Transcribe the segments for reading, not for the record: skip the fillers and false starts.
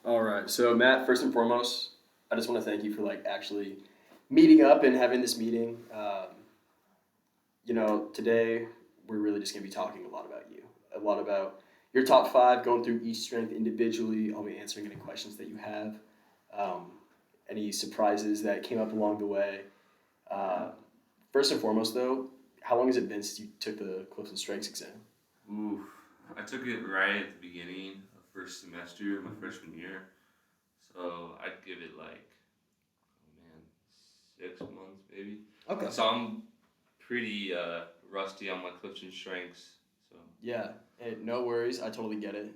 All right. So Matt, first and foremost, I just want to thank you for like actually meeting up and having this meeting. Today we're really just going to be talking a lot about you, a lot about your top five, going through each strength individually. I'll be answering any questions that you have, um, any surprises that came up along the way. Yeah. Uh, First and foremost, though, how long has it been since you took the Clifton Strengths exam? Ooh, I took it right at the beginning of first semester of my Mhm. freshman year, so I'd give it like, oh man, 6 months maybe. Okay. So I'm pretty rusty on my Clifton strengths. So Yeah, hey, no worries. I totally get it.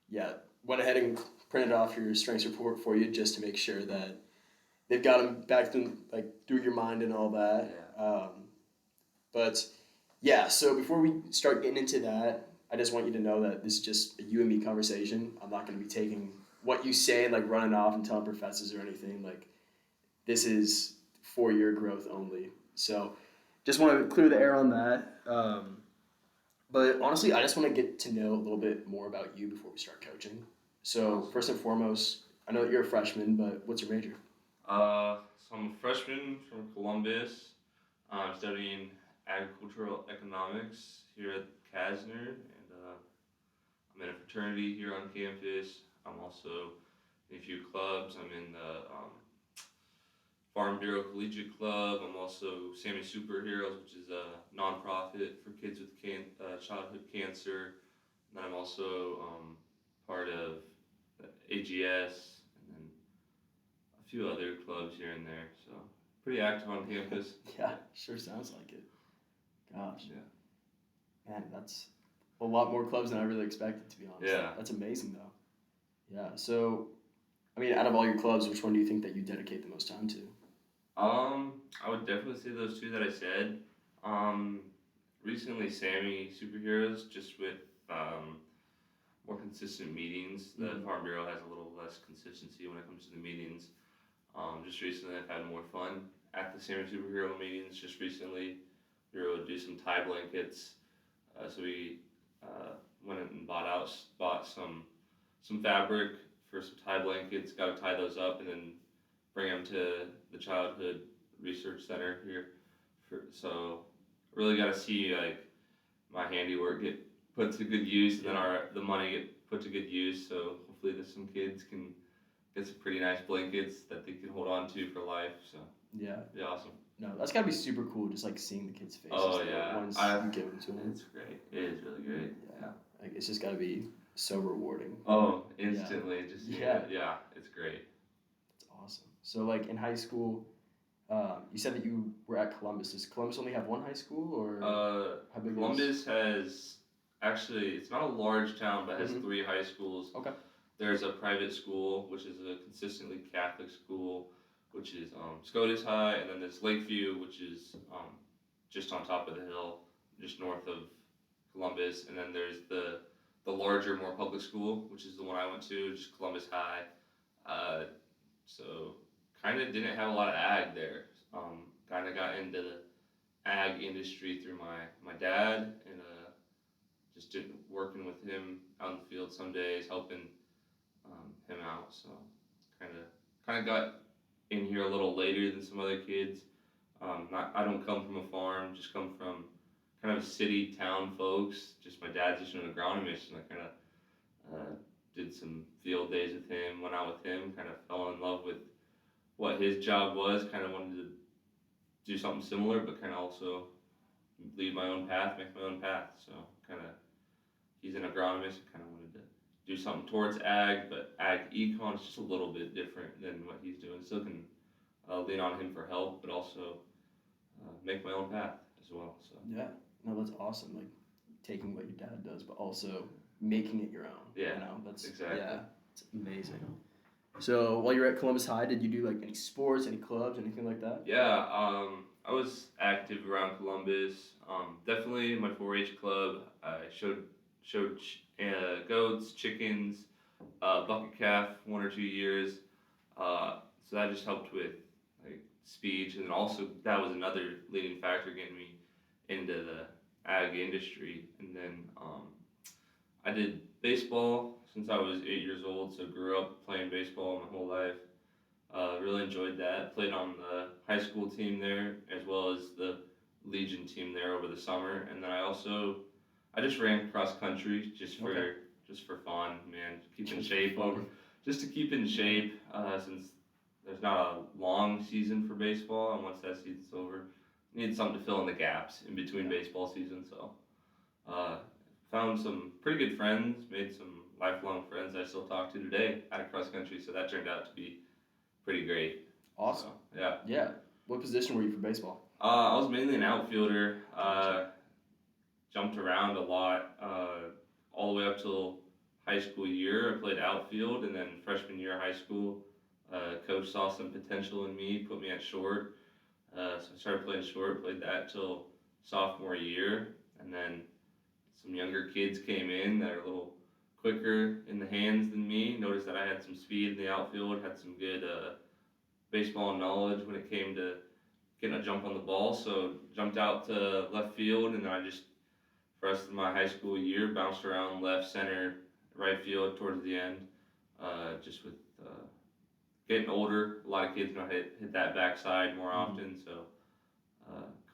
Yeah, went ahead and printed off your strengths report for you just to make sure that they've got them back through your mind and all that. yeah, But yeah, so before we start getting into that, I just want you to know that this is just a you and me conversation. I'm not going to be taking what you say and like running off and telling professors or anything. Like this is for your growth only. So just want to clear the air on that. But honestly, I just want to get to know a little bit more about you before we start coaching. So awesome. first and foremost, I know that you're a freshman, but what's your major? So I'm a freshman from Columbus. I'm studying agricultural economics here at Kasner, and I'm in a fraternity here on campus. I'm also in a few clubs. I'm in the Farm Bureau Collegiate Club. I'm also Sammy Superheroes, which is a nonprofit for kids with childhood cancer. And then I'm also part of the AGS and then a few other clubs here and there. So pretty active on campus. Yeah, sure sounds like it. Gosh, Yeah. man, that's a lot more clubs than I really expected, to be honest. Yeah. That's amazing, though. Yeah. So, I mean, out of all your clubs, which one do you think that you dedicate the most time to? I would definitely say those two that I said. Um, Recently, Sammy Superheroes, just with more consistent meetings. The Mm-hmm. Farm Bureau has a little less consistency when it comes to the meetings. Just recently, I've had more fun at the Sammy Superhero meetings. Just recently, we were able to do some tie blankets. So we went and bought some fabric for some tie blankets. Got to tie those up and then bring them to the Childhood Research Center here. So really got to see like my handiwork get put to good use, and then Yeah. the money get put to good use. So hopefully, some kids can get some pretty nice blankets that they can hold on to for life. So Yeah. be awesome. No, that's gotta be super cool. Just like seeing the kids' faces Oh though, yeah, once I you give them to them. it's great. It is really great. Yeah. Yeah. Like it's just gotta be so rewarding. Oh, Yeah. instantly, just seeing Yeah. it. Yeah, it's great. That's awesome. So like in high school, you said that you were at Columbus. Does Columbus only have one high school, or how big is? Columbus has actually it's not a large town, but has Mm-hmm. three high schools. Okay. There's a private school, which is a consistently Catholic school, which is SCOTUS High, and then there's Lakeview, which is just on top of the hill, just north of Columbus, and then there's the larger, more public school, which is the one I went to, just Columbus High. Uh, so kind of didn't have a lot of ag there. Kind of got into the ag industry through my dad and just did working with him out in the field some days, helping him out. So kind of got in here a little later than some other kids. I don't come from a farm, just come from kind of city town folks. Just my dad's just an agronomist, and I kind of did some field days with him, went out with him, kind of fell in love with what his job was. Kind of wanted to do something similar, but kind of also lead my own path, make my own path. So kind of he's an agronomist. I kind of wanted to do something towards ag, but ag econ is just a little bit different than what he's doing. Still can lean on him for help, but also make my own path as well. So Yeah. No, that's awesome. Like taking what your dad does, but also making it your own. yeah, You know, that's exactly. yeah, it's amazing. So while you're at Columbus High, did you do like any sports, any clubs, anything like that? Yeah, I was active around Columbus. Definitely my 4-H club. I showed goats, chickens, bucket calf 1 or 2 years. So that just helped with like speech, and then also that was another leading factor getting me into the ag industry. And then I did baseball since I was 8 years old, so grew up playing baseball my whole life. Really enjoyed that. Played on the high school team there as well as the Legion team there over the summer, and then I just ran cross country Okay. just for fun, man. Keep in Just shape for over fun. just to keep in shape since there's not a long season for baseball, and once that season's over, need something to fill in the gaps in between Yeah. baseball seasons. So uh, found some pretty good friends, made some lifelong friends I still talk to today out of cross country. So that turned out to be pretty great. So Awesome. yeah, Yeah. What position were you for baseball? I was mainly an outfielder. Gotcha. Jumped around a lot, all the way up till high school year. I played outfield, and then freshman year of high school, coach saw some potential in me, put me at short. So I started playing short, played that till sophomore year, and then some younger kids came in that are a little quicker in the hands than me. Noticed that I had some speed in the outfield, had some good baseball knowledge when it came to getting a jump on the ball. So jumped out to left field, and then I just for the rest of my high school year bounced around left, center, right field towards the end. Just with getting older, a lot of kids know hit that backside more Mhm. often, so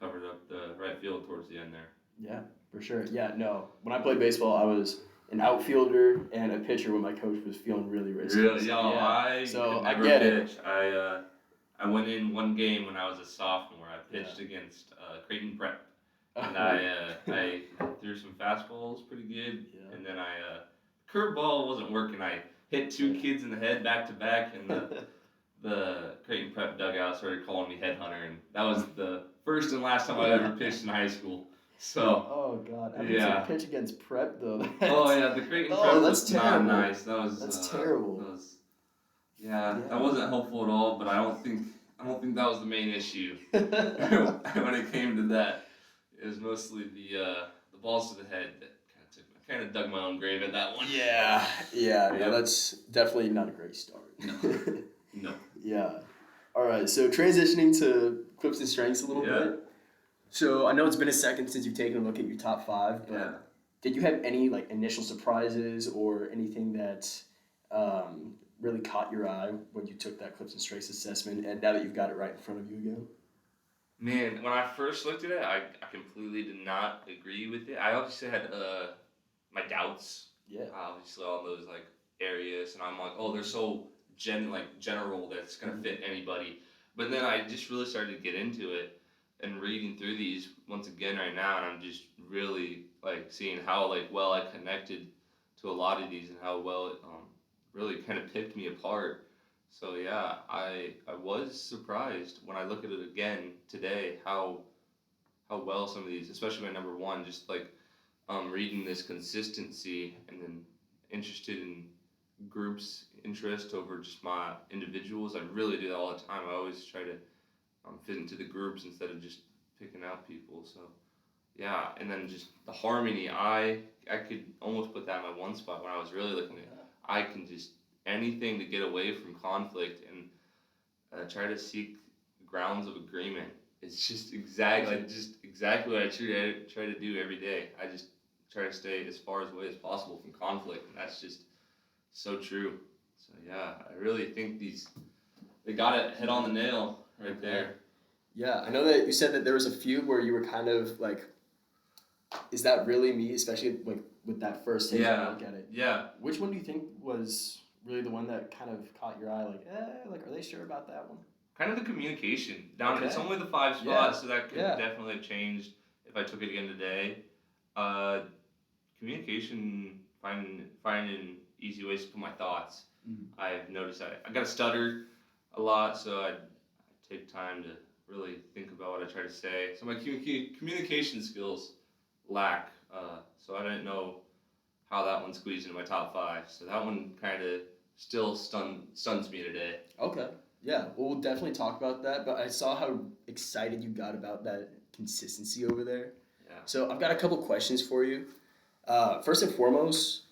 covered up the right field towards the end there. Yeah, for sure. Yeah, no. When I played baseball, I was an outfielder and a pitcher when my coach was feeling really risky. Really, So, yo, yeah. I So could I never get it. pitch. I went in one game when I was a sophomore. I Yeah. pitched against Creighton Prep, and Oh, I threw some fastballs pretty good, yeah. and then curveball wasn't working. I hit two Yeah. kids in the head back to back, and the Creighton Prep dugout started calling me headhunter, and that was the first and last time I ever pitched in high school. So Oh God, having to yeah. pitch against prep though. Oh That's, yeah, the Creighton oh, Prep that's was not terrible. nice. That's terrible. That was yeah, that Yeah. wasn't helpful at all. But I don't think that was the main issue when it came to that. It was mostly the balls to the head that kind of dug my own grave at that one. Yeah, yeah, no, Yep. that's definitely not a great start. No. Yeah. All right, so transitioning to clips and strengths a little Yeah. bit. So I know it's been a second since you've taken a look at your top five, but Yeah. did you have any like initial surprises or anything that really caught your eye when you took that clips and strengths assessment? And now that you've got it right in front of you again. Man, when I first looked at it, I completely did not agree with it. I obviously had my doubts, Yeah. obviously all those like areas, and I'm like, oh, they're so general that it's gonna fit anybody. But then I just really started to get into it and reading through these once again right now, and I'm just really like seeing how like well I connected to a lot of these and how well it really kind of picked me apart. So yeah, I was surprised when I look at it again today how well some of these, especially my number one, just like reading this consistency and then interested in groups interest over just my individuals. I really do that all the time. I always try to fit into the groups instead of just picking out people. So yeah, and then just the harmony. I could almost put that in my one spot when I was really looking at. I can just anything to get away from conflict and try to seek grounds of agreement. It's just exactly what I try to do every day. I just try to stay as far away as possible from conflict, and that's just so true. So yeah, I really think they got it head on the nail right there. Yeah, I know that you said that there was a few where you were kind of like, is that really me? Especially like with that first take Yeah. look at it. Yeah, Which one do you think was really the one that kind of caught your eye? Like, are they sure about that one? kind of the communication down. Okay. It's only the five Yeah. spots, so that could Yeah. definitely have changed if I took it again today. Communication, finding easy ways to put my thoughts. Mhm. I've noticed I got to stutter a lot, so I take time to really think about what I try to say. So my communication skills lack. So I didn't know how that one squeezed into my top five. So that one kind of still stuns me today. Okay. Yeah. Well, we'll definitely talk about that. But I saw how excited you got about that consistency over there. Yeah. So I've got a couple questions for you. First and foremost,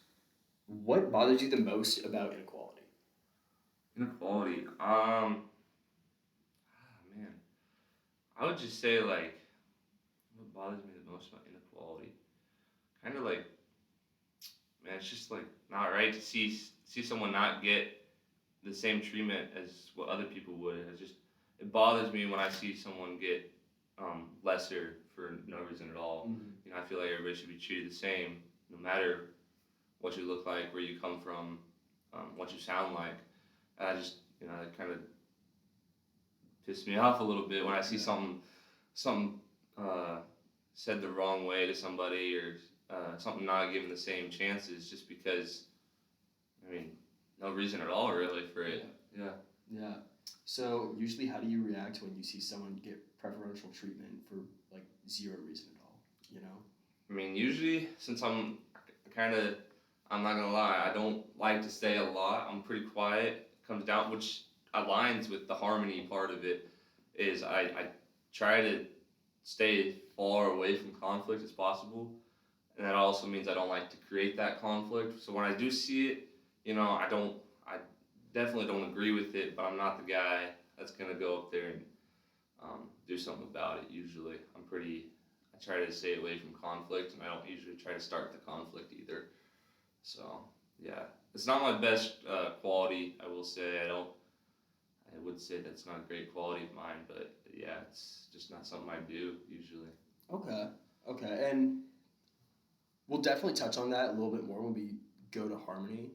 what bothers you the most about inequality? Inequality. Man, I would just say like what bothers me the most about inequality, kind of like man, it's just like not right to see someone not get the same treatment as what other people would. It bothers me when I see someone get lesser for no reason at all. Mm-hmm. I feel like everybody should be treated the same, no matter what you look like, where you come from, what you sound like. And I just, it kind of pisses me off a little bit when I see something said the wrong way to somebody, or something not given the same chances, just because. I mean, no reason at all really for it. Yeah. Yeah. So usually, how do you react when you see someone get preferential treatment for like zero reason at all? I mean, usually, since I'm not gonna lie, I don't like to say a lot. I'm pretty quiet. Comes down, which aligns with the harmony part of it. Is I try to stay far away from conflict as possible, and that also means I don't like to create that conflict. So when I do see it, I definitely don't agree with it, but I'm not the guy that's gonna go up there and do something about it. Usually, I try to stay away from conflict, and I don't usually try to start the conflict either. So yeah, it's not my best quality. I will say I would say that's not a great quality of mine, but yeah, it's just not something I do usually. Okay. Okay. And we'll definitely touch on that a little bit more when we go to harmony.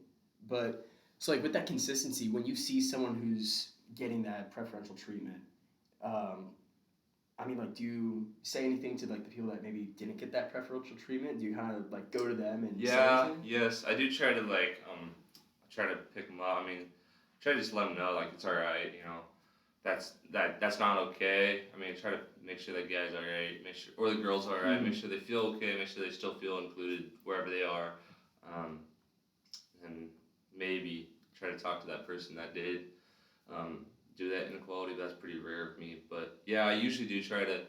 But so like with that consistency, when you see someone who's getting that preferential treatment, um, I mean, like, do you say anything to like the people that maybe didn't get that preferential treatment? Do you kind of like go to them and say Yeah, anything? yes, I do try to I try to pick them up. I mean, try to just let them know like it's all right. That's not okay. I mean, try to make sure that guy's all right, make sure or the girl's all right, make sure they feel okay, make sure they still feel included wherever they are, um, and maybe try to talk to that person that did do that inequality. That's pretty rare of me, but yeah, I usually do try to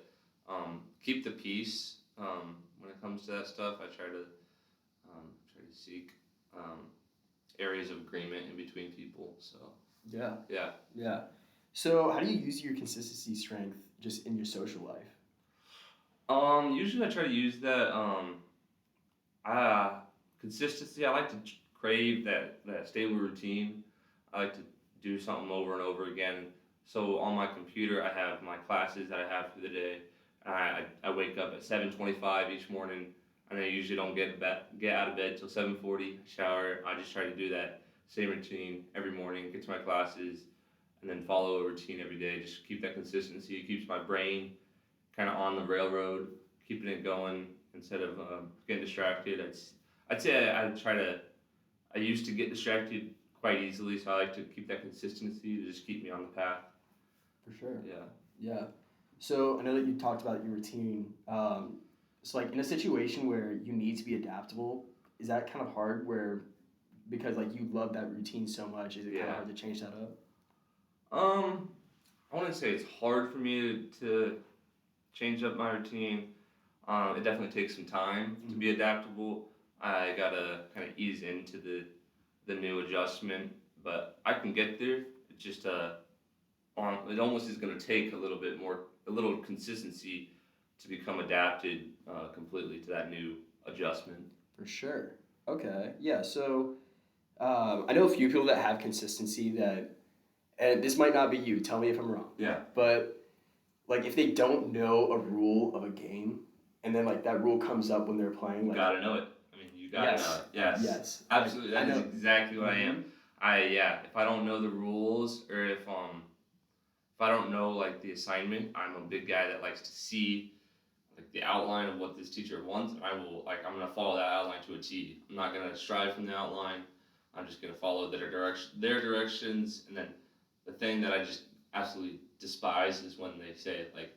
keep the peace when it comes to that stuff. I try to seek um, areas of agreement in between people. So Yeah. yeah. Yeah. So how do you use your consistency strength just in your social life? Usually I try to use that uh, consistency. I like to crave that stable routine. I like to do something over and over again. So on my computer, I have my classes that I have for the day. I wake up at 7:25 each morning, and I usually don't get out of bed till 7:40. Shower. I just try to do that same routine every morning. Get to my classes, and then follow a routine every day. Just keep that consistency. It keeps my brain kind of on the railroad, keeping it going instead of getting distracted. I'd say I used to get distracted quite easily, so I like to keep that consistency to just keep me on the path. For sure. Yeah. Yeah. So I know that you talked about your routine. So like in a situation where you need to be adaptable, is that kind of hard? Where because like you love that routine so much, is it kind of Yeah. hard to change that up? I wouldn't say it's hard for me to change up my routine. It definitely takes some time to be adaptable. I gotta kind of ease into the new adjustment, but I can get there. It's just it almost is gonna take a little consistency to become adapted completely to that new adjustment. For sure. Okay. Yeah. So I know a few people that have consistency that, and this might not be you. Tell me if I'm wrong. Yeah. But like if they don't know a rule of a game, and then like that rule comes up when they're playing, You like gotta know it. I mean, you gotta yes, know it. Yes. yes, Absolutely. I That is know. exactly what I am. If I don't know the rules, or if I don't know like the assignment, I'm a big guy that likes to see like the outline of what this teacher wants, and I'm gonna follow that outline to a T. I'm not gonna strive from the outline. I'm just gonna follow their directions, and then the thing that I just absolutely despise is when they say like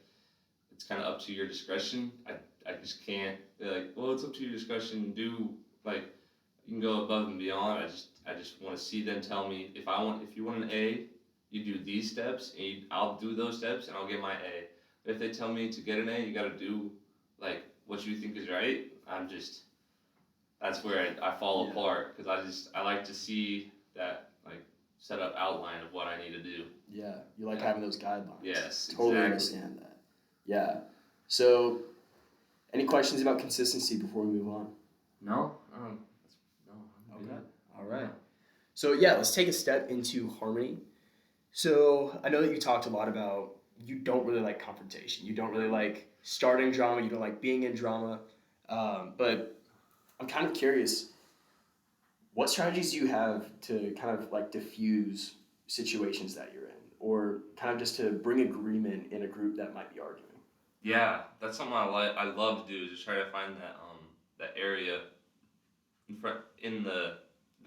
it's kind of up to your discretion. I just can't. They're like, well, it's up to your discretion. Do like you can go above and beyond. I just want to see them tell me if you want an A, you do these steps, and I'll do those steps, and I'll get my A. But if they tell me to get an A, you got to do like what you think is right. That's where I fall Yeah. apart, because I like to see that like set up outline of what I need to do. Yeah, you like Yeah. having those guidelines. Yes, Totally exactly. understand that. Yeah. So, any questions about consistency before we move on? No, no, Okay. All right. So yeah, let's take a step into harmony. So I know that you talked a lot about you don't really like confrontation. You don't really like starting drama. You don't like being in drama. But I'm kind of curious, what strategies do you have to kind of like diffuse situations that you're in, or kind of just to bring agreement in a group that might be arguing? Yeah, that's something I love to do is just try to find that area in the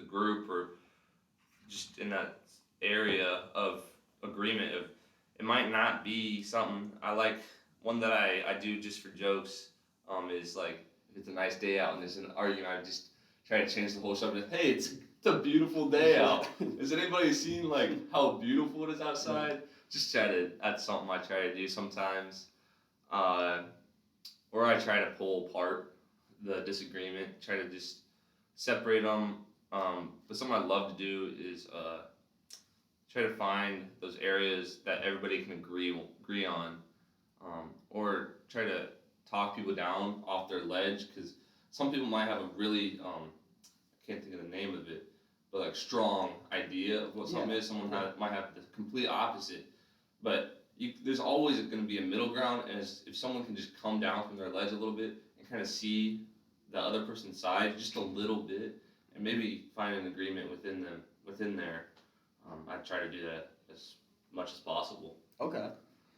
group or just in that area of agreement of it might not be something I like. One that I do just for jokes is like if it's a nice day out and there's an argument, I just try to change the whole subject. Hey, it's a beautiful day out. Has anybody seen like how beautiful it is outside? Just try to, that's something I try to do sometimes. uh, or I try to pull apart the disagreement, try to just separate them. But something I love to do is try to find those areas that everybody can agree on, or try to talk people down off their ledge because some people might have a really I can't think of the name of it, but like strong idea of what something is. Someone might have the complete opposite, but there's always going to be a middle ground, and if someone can just come down from their ledge a little bit and kind of see the other person's side just a little bit, and maybe find an agreement within there. I try to do that as much as possible. Okay.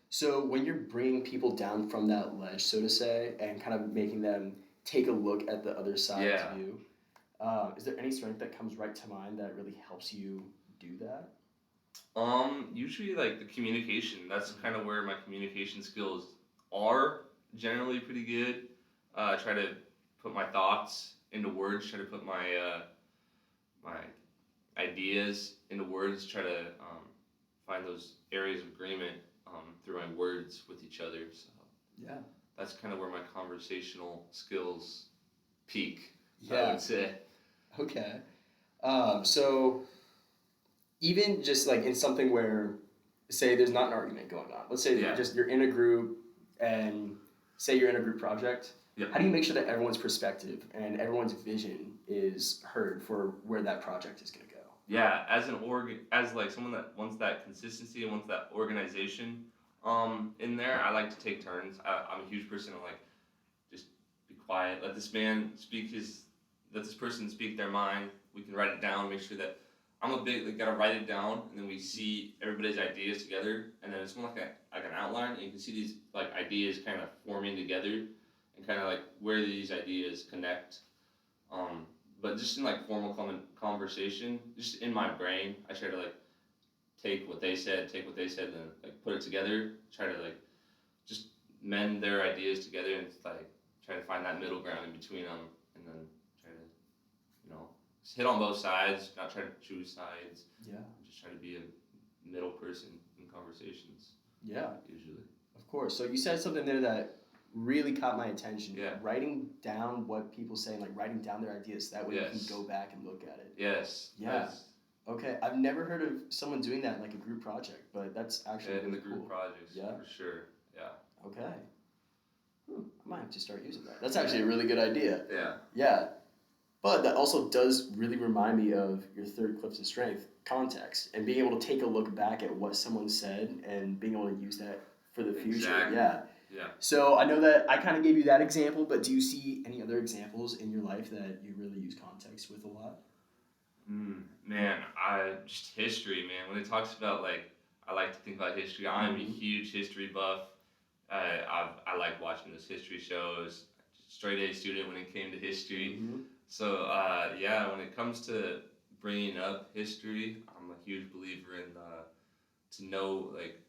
So when you're bringing people down from that ledge, so to say, and kind of making them take a look at the other side's view, is there any strength that comes right to mind that really helps you do that? Usually like the communication. That's kind of where my communication skills are generally pretty good. I try to put my thoughts into words. Try to put my ideas into words. Try to find those areas of agreement through my words with each other. So Yeah. that's kind of where my conversational skills peak. I Yeah. would say. Okay. So even just like in something where, say, there's not an argument going on. Let's say you're in a group, and say you're in a group project. Yep. How do you make sure that everyone's perspective and everyone's vision is heard for where that project is going to go? Yeah, as like someone that wants that consistency and wants that organization, in there, I like to take turns. I'm a huge person. I like just be quiet. Let this person speak their mind. We can write it down. Make sure that I'm a big like gotta write it down, and then we see everybody's ideas together, and then it's more like an outline, and you can see these like ideas kind of forming together, and kind of like where these ideas connect. But just in like formal conversation, just in my brain, I try to like take what they said, and like put it together. Try to like just mend their ideas together, and like try to find that middle ground in between them, and then try to just hit on both sides, not try to choose sides. Yeah. Just try to be a middle person in conversations. Yeah. Usually. Of course. So you said something there that really caught my attention. Yeah. Writing down what people say, and like writing down their ideas, that way you can go back and look at it. Yes. Yeah. Okay. I've never heard of someone doing that in like a group project, but that's actually really in the group cool. projects. Yeah. For sure. Yeah. Okay. I might have to start using that. That's actually a really good idea. Yeah. Yeah. But that also does really remind me of your third Cliffs of Strength, context, and being able to take a look back at what someone said and being able to use that for the future. Exactly. Yeah. Yeah. So I know that I kind of gave you that example, but do you see any other examples in your life that you really use context with a lot? Man, just history, man. When it talks about like, I like to think about history. I'm a huge history buff. I like watching those history shows. Straight A student when it came to history. Mm-hmm. So when it comes to bringing up history, I'm a huge believer in to know like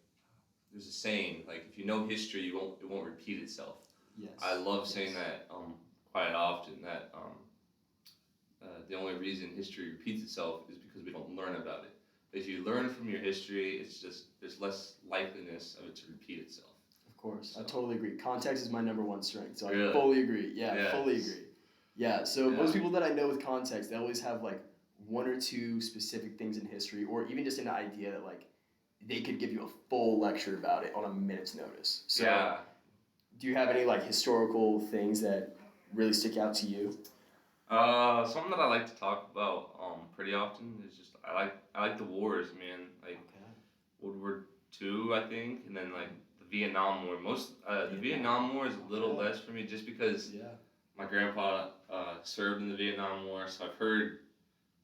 there's a saying like if you know history, it won't repeat itself. Yes. I love saying that quite often that the only reason history repeats itself is because we don't learn about it. But if you learn from your history, it's just there's less likeliness of it to repeat itself. Of course, I totally agree. Context is my number one strength, so Really? I fully agree. Yeah, fully agree. Yeah, so most people that I know with context, they always have like one or two specific things in history, or even just an idea that like they could give you a full lecture about it on a minute's notice. So, do you have any like historical things that really stick out to you? Something that I like to talk about pretty often is just I like the wars, man. Like Okay. World War II, I think, and then like the Vietnam War. The Vietnam. Vietnam War is a little Okay. less for me just because Yeah. my grandpa served in the Vietnam War, so I've heard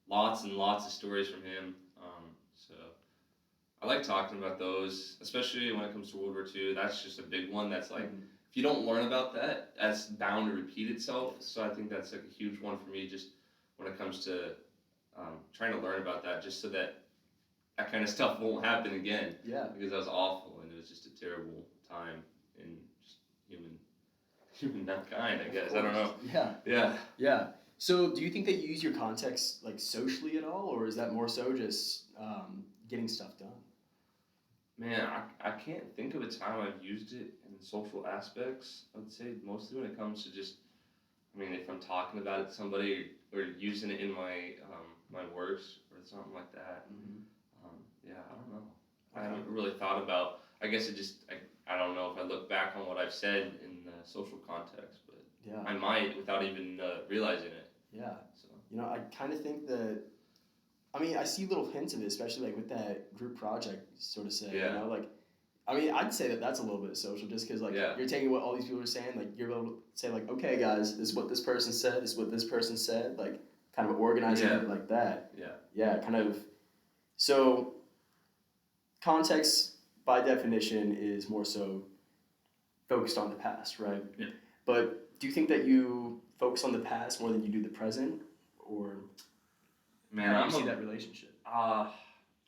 lots and lots of stories from him. So I like talking about those, especially when it comes to World War II. That's just a big one. That's like Mhm. if you don't learn about that, that's bound to repeat itself. So I think that's like a huge one for me, just when it comes to trying to learn about that, just so that that kind of stuff won't happen again. Yeah. Because that was awful and it was just a terrible time in just human mankind. I Of guess I don't course. know. Yeah. Yeah. Yeah. So, do you think that you use your context like socially at all, or is that more so just getting stuff done? Man, I can't think of a time I've used it in social aspects. I would say mostly when it comes to just, I mean, if I'm talking about it to somebody or using it in my works or something like that. Hmm. Yeah, I don't know. I Okay. haven't really thought about. I guess it just I don't know if I look back on what I've said in the social context, but Yeah. I might without even realizing it. Yeah. So I kind of think that. I mean, I see little hints of it, especially like with that group project, sort of say. yeah, Like, I mean, I'd say that that's a little bit social, just because like yeah, you're taking what all these people are saying, like you're able to say like, okay, guys, this is what this person said, this is what this person said, like kind of organizing yeah, it like that. yeah, Yeah, kind of. So context, by definition, is more so focused on the past, right? yeah. But do you think that you focus on the past more than you do the present, or Man, how do you I'm see a that relationship?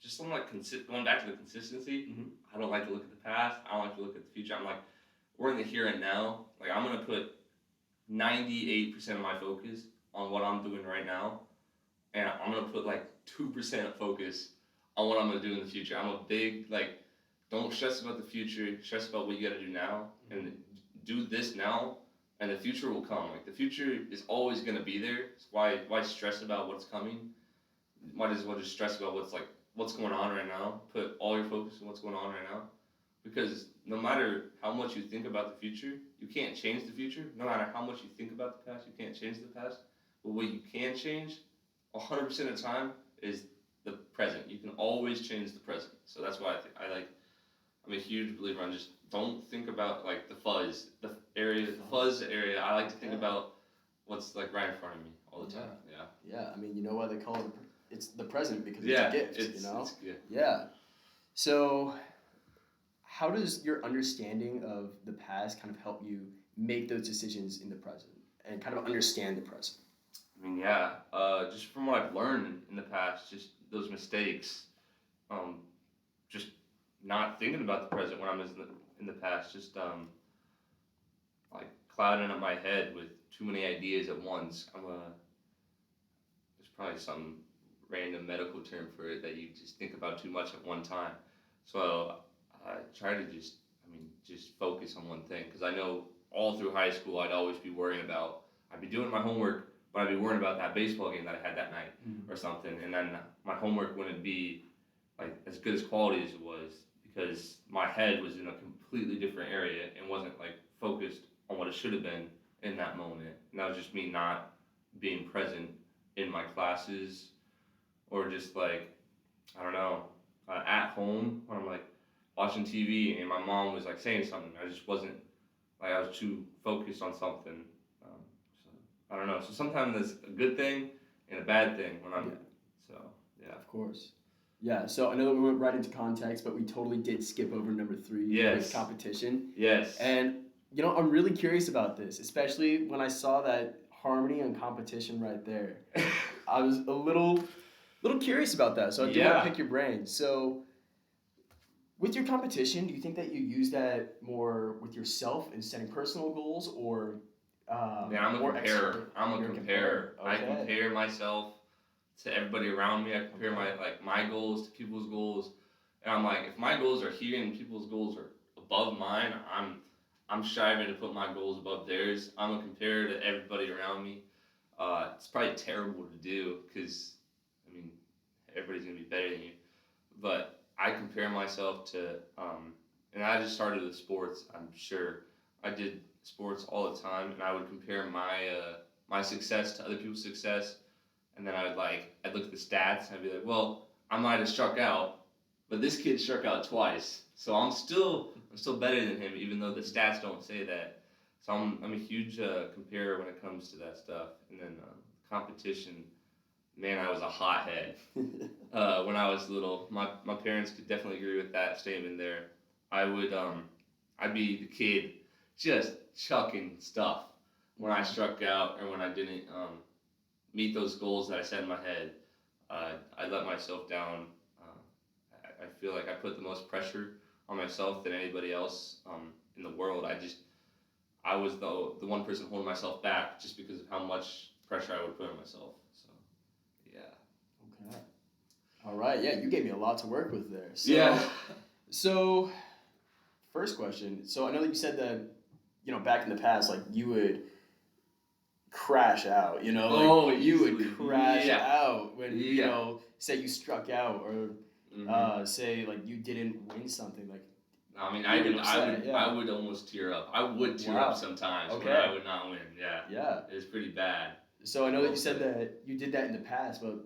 just on like going back to the consistency. Mm-hmm. I don't like to look at the past. I don't like to look at the future. I'm like, we're in the here and now. Like I'm gonna put 98% of my focus on what I'm doing right now, and I'm gonna put like 2% focus on what I'm gonna do in the future. I'm a big like, don't stress about the future. Stress about what you gotta do now, and do this now, and the future will come. Like the future is always gonna be there. So why stress about what's coming? Might as well just stress about what's going on right now. Put all your focus on what's going on right now, because no matter how much you think about the future, you can't change the future. No matter how much you think about the past, you can't change the past. But what you can change, 100% of the time, is the present. You can always change the present. So that's why I like. I'm a huge believer on just don't think about like the fuzz area. I like to think Yeah. about what's like right in front of me all the time. Yeah. Yeah, I mean, you know why they call it it's the present because Yeah, it's a gift, it's good. Yeah. So, how does your understanding of the past kind of help you make those decisions in the present and kind of understand the present? I mean, yeah. Just from what I've learned in the past, just those mistakes, um, just not thinking about the present when I'm in the past, just like clouding up my head with too many ideas at once. There's probably some random medical term for it that you just think about too much at one time. So I try to just focus on one thing because I know all through high school I'd always be worrying about. I'd be doing my homework, but I'd be worrying about that baseball game that I had that night Mm. or something, and then my homework wouldn't be like as good as quality as it was because my head was in a completely different area and wasn't like focused on what it should have been in that moment. And that was just me not being present in my classes or just like I don't know at home when I'm like watching TV and my mom was like saying something. I just wasn't like I was too focused on something. So I don't know. So sometimes that's a good thing and a bad thing when I'm. Yeah. So yeah. Of course. Yeah, so I know that we went right into context, but we totally did skip over number 3 Yes. with competition. Yes. And I'm really curious about this, especially when I saw that harmony and competition right there. I was a little curious about that, so I do want Yeah. to pick your brain. So, with your competition, do you think that you use that more with yourself in setting personal goals, or Yeah, I'm a more comparer. external? I'm a You're a comparer. comparer. I Okay. compare myself to everybody around me. I compare Okay. my goals to people's goals, and I'm like, if my goals are here and people's goals are above mine, I'm striving to put my goals above theirs. I'm a comparer to everybody around me. It's probably terrible to do because, I mean, everybody's gonna be better than you. But I compare myself to, and I just started with sports. I'm sure I did sports all the time, and I would compare my my success to other people's success, and then I'd look at the stats and I'd be like, well, I might have struck out, but this kid struck out twice, so I'm still better than him, even though the stats don't say that. So I'm a huge comparer when it comes to that stuff. And then competition, man, I was a hothead when I was little. My parents could definitely agree with that statement there. I'd be the kid just chucking stuff when I struck out or when I didn't meet those goals that I set in my head. I let myself down. I feel like I put the most pressure on myself than anybody else in the world. I was the one person holding myself back just because of how much pressure I would put on myself. So, yeah. Okay. All right. Yeah, you gave me a lot to work with there. So, Yeah. So, first question. So I know that you said that, back in the past, like you would crash out. Like you would easily. crash Yeah. out when Yeah. say you struck out or say like you didn't win something. Like I mean, you get upset, yeah. I would almost tear up. I would tear Wow. up sometimes when Okay. I would not win. Yeah. Yeah. It was pretty bad. So I know that you said that you did that in the past, but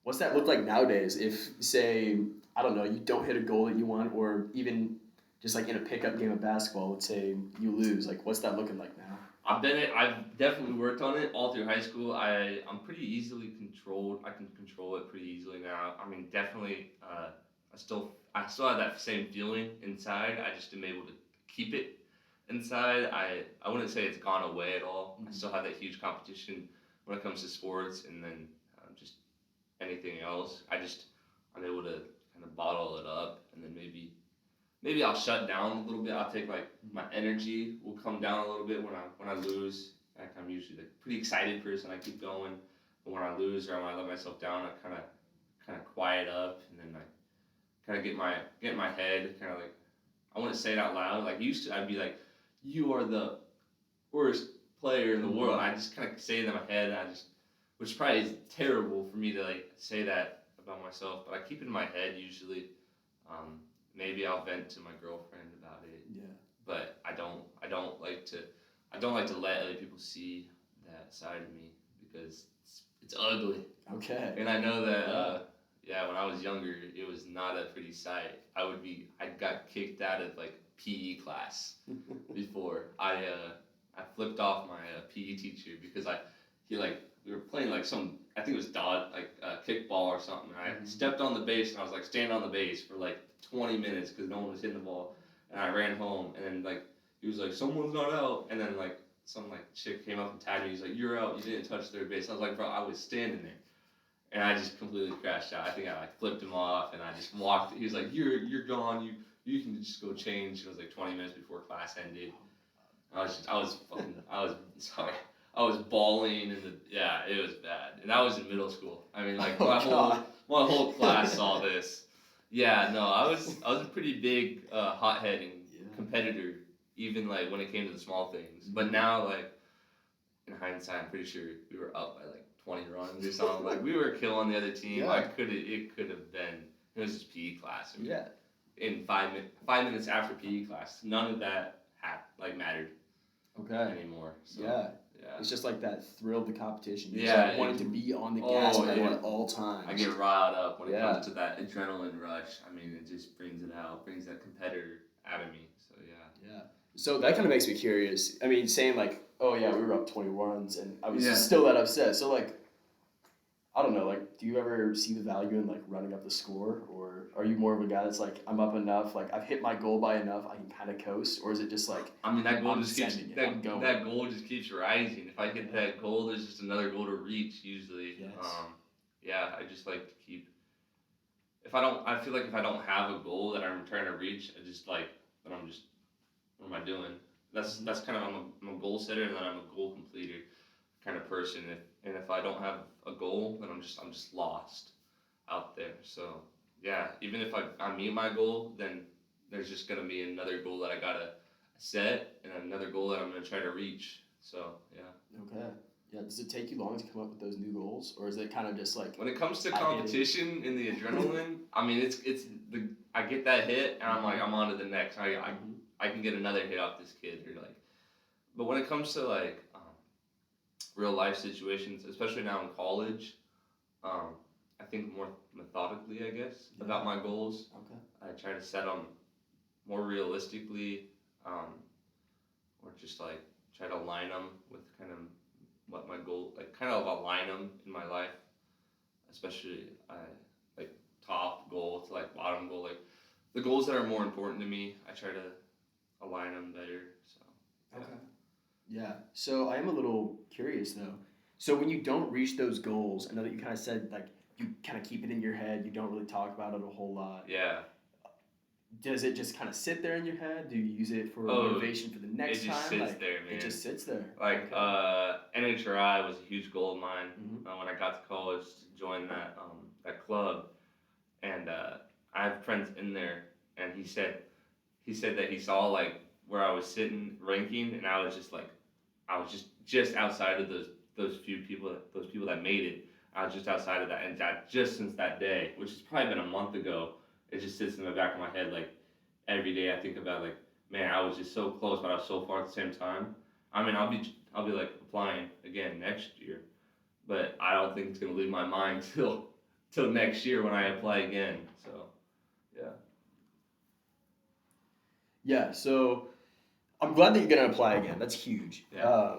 what's that look like nowadays? If say I don't know, you don't hit a goal that you want, or even just like in a pickup game of basketball, let's say you lose. Like, what's that looking like now? I've definitely worked on it all through high school. I'm pretty easily controlled. I can control it pretty easily now. I mean, definitely. I still have that same feeling inside. I just am able to keep it inside. I wouldn't say it's gone away at all. I still have that huge competition when it comes to sports, and then just anything else. I'm able to kind of bottle it up, and then maybe I'll shut down a little bit. I'll take like my energy will come down a little bit when I lose. Like I'm usually a pretty excited person. I keep going, but when I lose or when I let myself down, I kind of quiet up, and then I kind of get in my head, kind of like I wouldn't say it out loud. Like used to, I'd be like, "You are the worst player in the world." And I just kind of say it in my head, and which probably is terrible for me to like say that about myself, but I keep it in my head usually. Maybe I'll vent to my girlfriend about it. Yeah. But I don't like to let other people see that side of me because it's ugly. Okay. And I know that when I was younger, it was not a pretty sight. I got kicked out of like PE class before. I flipped off my PE teacher because we were playing like I think it was kickball or something. And I stepped on the base and I was like standing on the base for like 20 minutes because no one was hitting the ball. And I ran home and then like he was like, "Someone's not out," and then like some like chick came up and tagged me. He's like, "You're out. You didn't touch third base." I was like, "Bro, I was standing there." And I just completely crashed out. I think I like flipped him off, and I just walked. He was like, "You're gone. You can just go change." It was like 20 minutes before class ended. I was sorry. I was bawling, and it was bad. And I was in middle school. I mean, like my whole class saw this. Yeah, no, I was a pretty big hothead and competitor, even like when it came to the small things. But now, like in hindsight, I'm pretty sure we were up by like 20 runs or something. Like we were killing the other team. Yeah. It could have been. It was just PE class. I mean, Yeah. In 5 minutes after PE class, none of that mattered Okay. anymore. So, Yeah. Yeah. It's just like that thrill of the competition. You Yeah, just wanting to be on the gas pedal at all times. I get riled up when it comes to that adrenaline rush. I mean, it just brings it out, brings that competitor out of me. So yeah. Yeah. So that kind of makes me curious. I mean, saying like, "Oh yeah, we were up 20 runs," and I was still that upset. So like, I don't know. Like, do you ever see the value in like running up the score, or are you more of a guy that's like, "I'm up enough. Like, I've hit my goal by enough. I can kind of coast," or is it just like, I mean, that goal I'm just keeps sending it, that goal just keeps rising. If I hit that goal, there's just another goal to reach usually. Yes. I just like to keep. I feel like if I don't have a goal that I'm trying to reach, what am I doing? That's kind of I'm a goal setter and then I'm a goal completer kind of person. If I don't have a goal, then I'm just lost out there. So yeah, even if I meet my goal, then there's just gonna be another goal that I gotta set and another goal that I'm gonna try to reach. So yeah. Okay. Yeah. Does it take you long to come up with those new goals, or is it kind of just like when it comes to competition and the adrenaline? I mean, I get that hit and I'm like I'm on to the next. I can get another hit off this kid or like. But when it comes to like real life situations, especially now in college. I think more methodically, I guess, about my goals. Okay. I try to set them more realistically, or just like try to align them with kind of what my goal, like kind of align them in my life, especially like top goal to like bottom goal, like the goals that are more important to me. I try to align them better. So yeah. Okay. Yeah. So I am a little curious though. So when you don't reach those goals, I know that you kind of said like you kind of keep it in your head. You don't really talk about it a whole lot. Yeah. Does it just kind of sit there in your head? Do you use it for Oh, motivation for the next it just time? sits there, man. It just sits there. Like Okay. NHRI was a huge goal of mine Mhm. when I got to college to join that club, and I have friends in there, and he said that he saw like where I was sitting ranking, and I was just outside of those people that made it. I was just outside of that, and that just since that day, which has probably been a month ago, it just sits in the back of my head like every day. I think about like, man, I was just so close, but I was so far at the same time. I mean, I'll be like applying again next year, but I don't think it's gonna leave my mind till next year when I apply again. So yeah. Yeah. So I'm glad that you're gonna apply again. That's huge. Yeah.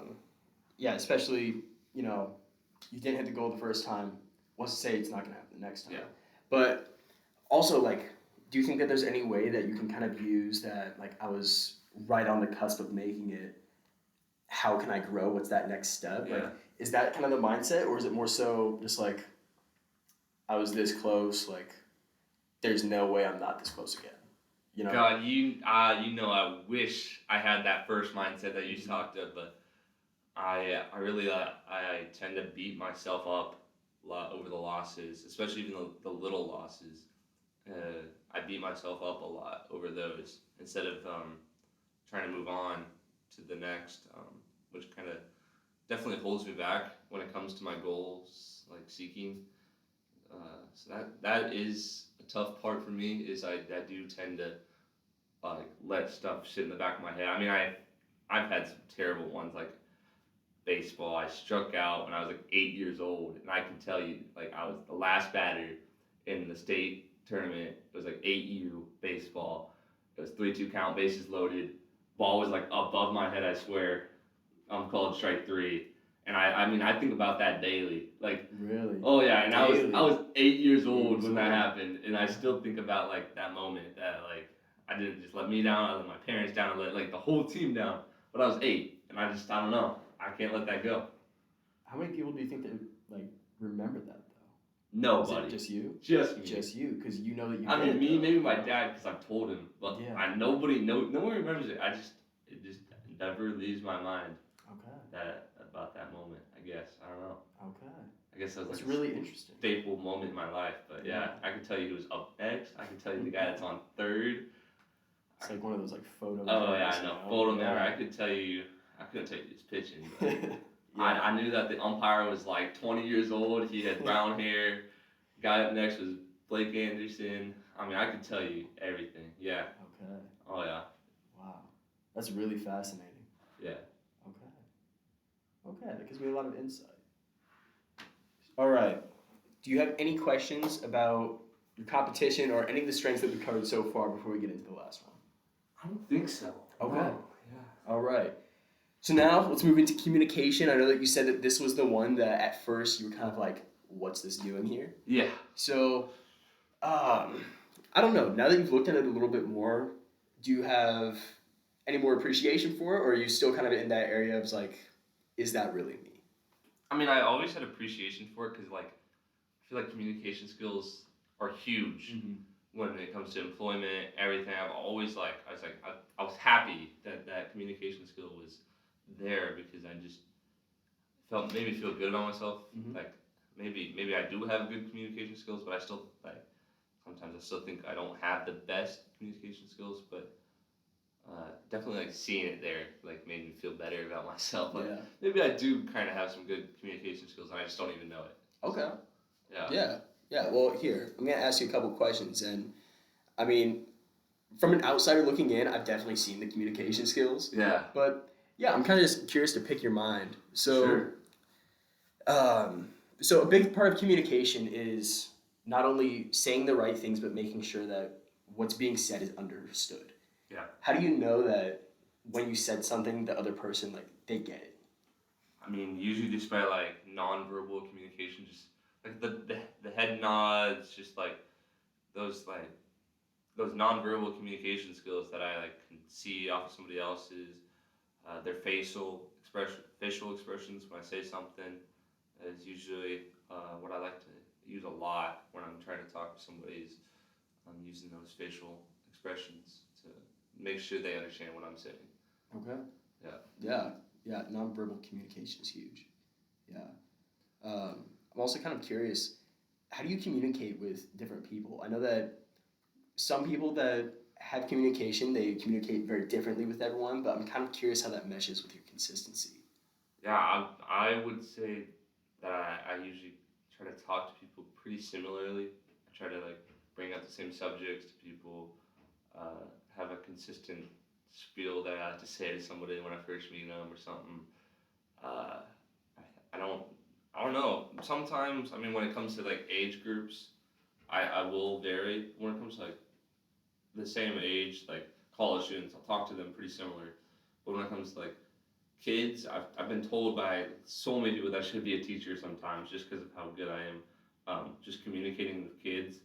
Yeah. Especially you didn't hit the goal the first time. What's to say it's not gonna happen the next time? Yeah. But also, like, do you think that there's any way that you can kind of use that? Like, I was right on the cusp of making it. How can I grow? What's that next step? Yeah. Like, is that kind of the mindset, or is it more so just like I was this close? Like, there's no way I'm not this close again. You know? God, I wish I had that first mindset that you talked of, but I really I tend to beat myself up a lot over the losses, especially even the little losses. I beat myself up a lot over those instead of trying to move on to the next, which kind of definitely holds me back when it comes to my goals, like seeking. So that is a tough part for me. Is I do tend to like let stuff sit in the back of my head. I mean, I've had some terrible ones like baseball. I struck out when I was like 8 years old, and I can tell you, like I was the last batter in the state tournament. It was like 8U baseball. It was 3-2 count, bases loaded. Ball was like above my head. I swear. I'm called strike three, and I mean I think about that daily. Like Really? oh yeah, and Daily. I was 8 years old Years when that old. happened, and I still think about like that moment that like I didn't just let me down, I let my parents down, I let like the whole team down. But I was 8, and I don't know. I can't let that go. How many people do you think that like remember that though? Is Nobody. it just you? Just me. Just you, because you know that you. I did mean, it, me, though. maybe my dad, because I've told him, but Yeah. no one remembers it. It just never leaves my mind Okay. about that moment. I guess I don't know. Okay. I guess that was That's like really interesting. a staple moment in my life. But yeah, I can tell you who was up next. I can tell you the guy that's on third. It's like one of those like photo. Oh yeah, memories, I know. you know? Photo Yeah. memory. I could tell you. I couldn't tell you his pitching, but Yeah. I knew that the umpire was like 20 years old. He had brown hair. Guy up next was Blake Anderson. I mean, I could tell you everything. Yeah. Okay. Oh yeah. Wow. That's really fascinating. Yeah. Okay. Okay, that gives me a lot of insight. All right. Do you have any questions about your competition or any of the strengths that we covered so far before we get into the last one? I don't think so. Okay. No. Yeah. All right. So now let's move into communication. I know that you said that this was the one that at first you were kind of like, what's this doing here? Yeah. So, I don't know. Now that you've looked at it a little bit more, do you have any more appreciation for it, or are you still kind of in that area of like, is that really me? I mean, I always had appreciation for it because, like, I feel like communication skills are huge when it comes to employment, everything. I was happy that communication skill was there because I just made me feel good about myself. Mhm. Like, maybe I do have good communication skills, but I still, like, sometimes I still think I don't have the best communication skills, but definitely like seeing it there like made me feel better about myself. Like Yeah. maybe I do kind of have some good communication skills and I just don't even know it. Okay. Yeah. Yeah. Yeah. Well, here, I'm going to ask you a couple questions. And I mean, from an outsider looking in, I've definitely seen the communication skills. Yeah. But yeah, I'm kind of just curious to pick your mind. So, Sure. Um, so a big part of communication is not only saying the right things, but making sure that what's being said is understood. Yeah. How do you know that when you said something, the other person like they get it? I mean, usually just by like nonverbal communication, just like the head nods, just like those like those nonverbal communication skills that I like can see off of somebody else's, their facial expressions when I say something is usually what I like to use a lot when I'm trying to talk to somebody. Is I'm using those facial expressions to make sure they understand what I'm saying. Okay. Yeah. Yeah. Yeah. Nonverbal communication is huge. Yeah. I'm also kind of curious. How do you communicate with different people? I know that some people that have communication, they communicate very differently with everyone, but I'm kind of curious how that meshes with your consistency. Yeah, I would say that I usually try to talk to people pretty similarly. I try to like bring up the same subjects to people, have a consistent spiel that I have to say to somebody when I first meet them or something. Uh, I don't I don't know. Sometimes I mean when it comes to like age groups, I will vary. When it comes to like the same age, like college students, I'll talk to them pretty similar. But when it comes to like kids, I've been told by so many people that I should be a teacher sometimes just because of how good I am, just communicating with kids.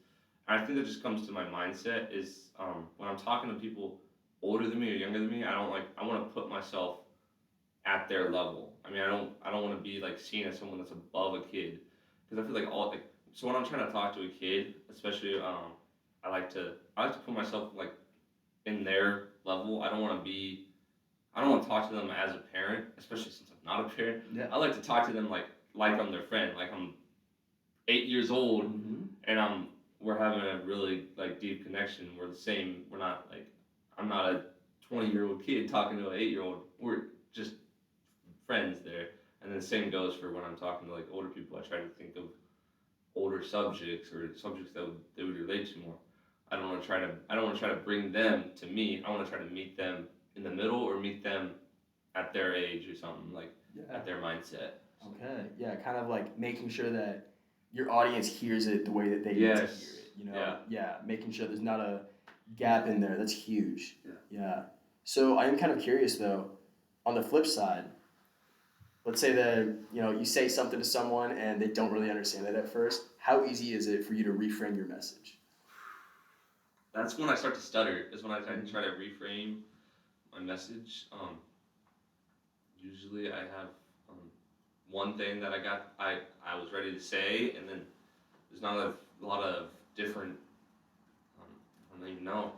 And I think that just comes to my mindset is when I'm talking to people older than me or younger than me, I want to put myself at their level. I mean, I don't want to be like seen as someone that's above a kid because I feel like all like so when I'm trying to talk to a kid, especially I like to put myself like in their level. I don't want to talk to them as a parent, especially since I'm not a parent. Yeah. I like to talk to them like I'm their friend, like I'm 8 years old Mm-hmm. and we're having a really like deep connection. We're the same. We're not like I'm not a 20-year-old kid talking to an 8-year-old. We're just friends there. And then the same goes for when I'm talking to like older people. I try to think of older subjects or subjects that they would relate to more. I don't want to try to bring them to me. I want to try to meet them in the middle or meet them at their age or something like Yeah. at their mindset. Okay. Yeah. Kind of like making sure that your audience hears it the way that they need to Yes. hear it. You know. Yeah. Yeah. Making sure there's not a gap in there. That's huge. Yeah. Yeah. So I am kind of curious though. On the flip side, let's say that you say something to someone and they don't really understand it at first. How easy is it for you to reframe your message? That's when I start to stutter. Is when I try to reframe my message. Usually I have one thing that I was ready to say, and then there's not a lot of different. I don't even know.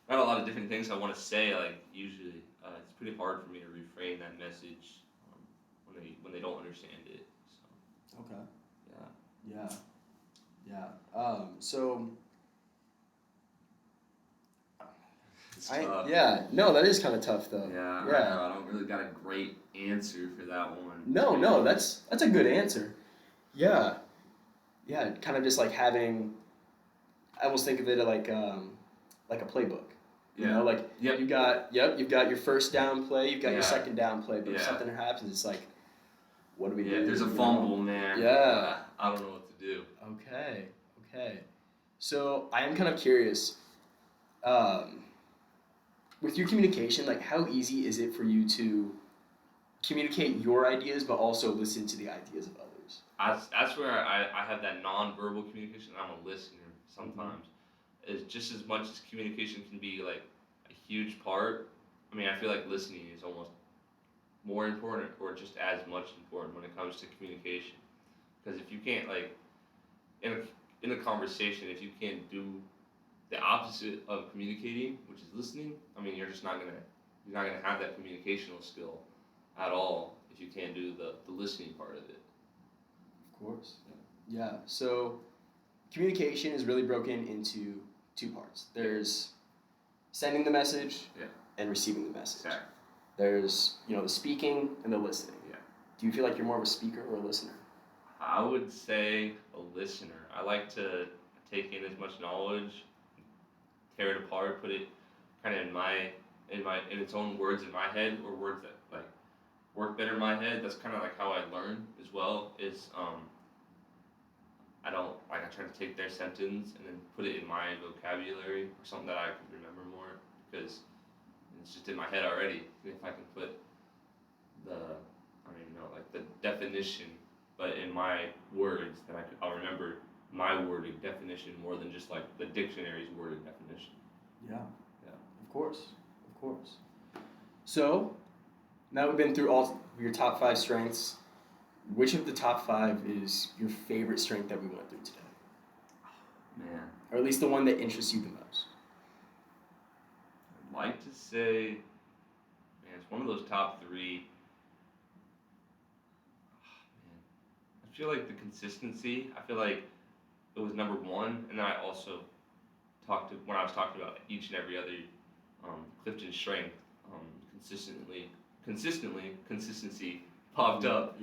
Not a lot of different things I want to say. Like usually, it's pretty hard for me to reframe that message when they don't understand it. So Okay. yeah. Yeah. Yeah. So It's tough. yeah, no, that is kind of tough though. Yeah, Yeah. I don't really got a great answer for that one. No, that's a good answer. Yeah. Yeah, kind of just like having. I almost think of it like a playbook. You know, like Yep. you've got your first down play, you've got your Yeah. second down play, but if Yeah. something happens, it's like, what do we do? Yeah, if there's a you know? fumble, man. Yeah. I don't know what to do. Okay. Okay. So I am kind of curious. Um, with your communication, like how easy is it for you to communicate your ideas, but also listen to the ideas of others? That's where I have that nonverbal communication. I'm a listener sometimes. Is just as much as communication can be like a huge part. I mean, I feel like listening is almost more important or just as much important when it comes to communication. Because if you can't like in in a conversation, if you can't do the opposite of communicating, which is listening, I mean, you're not gonna have that communicational skill at all if you can't do the listening part of it. Of course. Yeah. So communication is really broken into two parts. There's sending the message Yeah. and receiving the message. Exactly. There's the speaking and the listening. Yeah. Do you feel like you're more of a speaker or a listener? I would say a listener. I like to take in as much knowledge, tear it apart, put it kind of in its own words in my head or words that like work better in my head. That's kind of like how I learn as well. Is I don't like I try to take their sentence and then put it in my vocabulary or something that I can remember more because it's just in my head already. If I can put like the definition, but in my words, then I'll remember my wording definition more than just like the dictionary's worded definition. Yeah. Yeah. Of course. So, now we've been through all your top 5 strengths. Which of the top 5 is your favorite strength that we went through today? Man. Or at least the one that interests you the most? I'd like to say, man, it's one of those top 3. Man. I feel like the consistency, I feel like it was number 1, and then I also when I was talking about each and every other Clifton strength, consistency popped up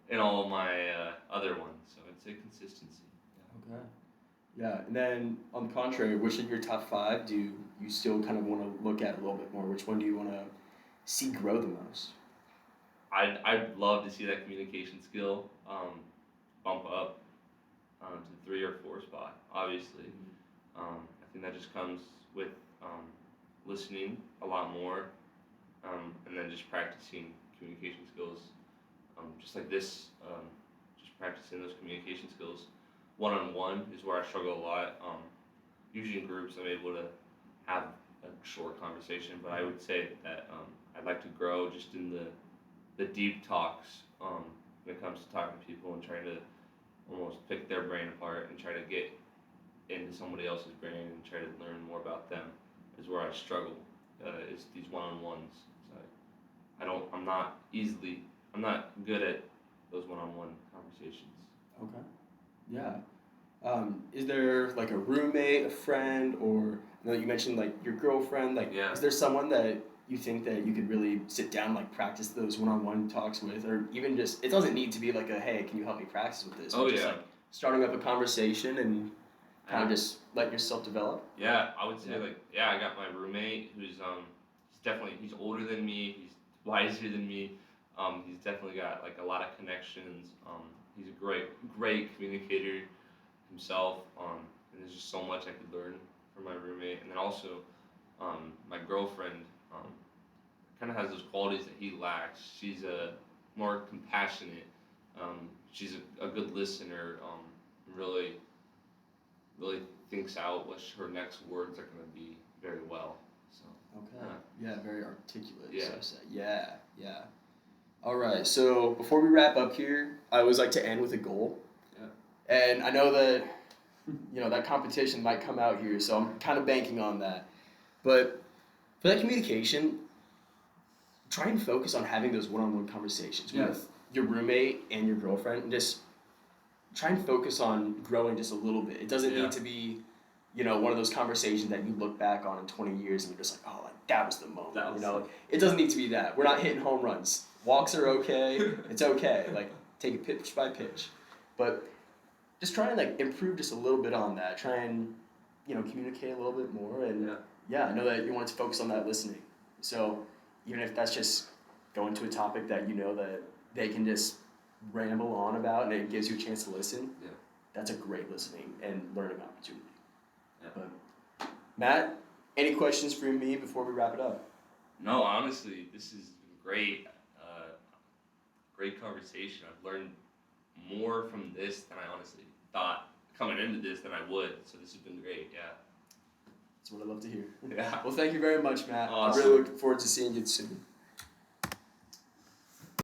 in all of my other ones. So I'd say consistency. Yeah. Okay. Yeah, and then on the contrary, which of your top 5 do you still kind of want to look at a little bit more? Which one do you want to see grow the most? I'd love to see that communication skill bump up to the 3 or 4 spot. Obviously, I think that just comes with listening a lot more, and then just practicing communication skills, just like this. Just practicing those communication skills. One-on-one is where I struggle a lot. Usually in groups, I'm able to have a short conversation, but I would say that I'd like to grow just in the deep talks when it comes to talking to people and trying to almost pick their brain apart and try to get into somebody else's brain and try to learn more about them is where I struggle. Is these one-on-ones. So I'm not good at those one-on-one conversations. Okay. Yeah. Is there like a roommate, a friend, or you mentioned like your girlfriend? Like, Yeah. Is there someone that you think that you could really sit down, like practice those one-on-one talks with, or even just it doesn't need to be like a hey, can you help me practice with this? Oh, but just yeah. like starting up a conversation and kind of just let yourself develop. Yeah, I would say I got my roommate who's he's older than me, he's wiser than me, he's definitely got like a lot of connections. He's a great communicator himself, and there's just so much I could learn from my roommate. And then also, my girlfriend kind of has those qualities that he lacks. She's more compassionate. She's a good listener. Really thinks out what her next words are going to be very well. So. Okay. Yeah, very articulate. Yeah. So to say. Yeah. All right. So before we wrap up here, I always like to end with a goal. Yeah. And I know that that competition might come out here, so I'm kind of banking on that. But for that communication, try and focus on having those one-on-one conversations with your roommate and your girlfriend, and just try and focus on growing just a little bit. It doesn't need to be, one of those conversations that you look back on in 20 years and you're just like, oh, like that was the moment. It doesn't need to be that. We're not hitting home runs. Walks are okay. It's okay. Like, take it pitch by pitch. But just try and like improve just a little bit on that. Try and, communicate a little bit more. And I know that you want to focus on that listening. So even if that's just going to a topic that that they can just ramble on about and it gives you a chance to listen, that's a great listening and learning opportunity. Yeah. But Matt, any questions for me before we wrap it up? No, honestly, this is great. Great conversation. I've learned more from this than I honestly thought coming into this than I would. So this has been great. Yeah. That's what I love to hear. Yeah. Well, thank you very much, Matt. Awesome. I really look forward to seeing you soon.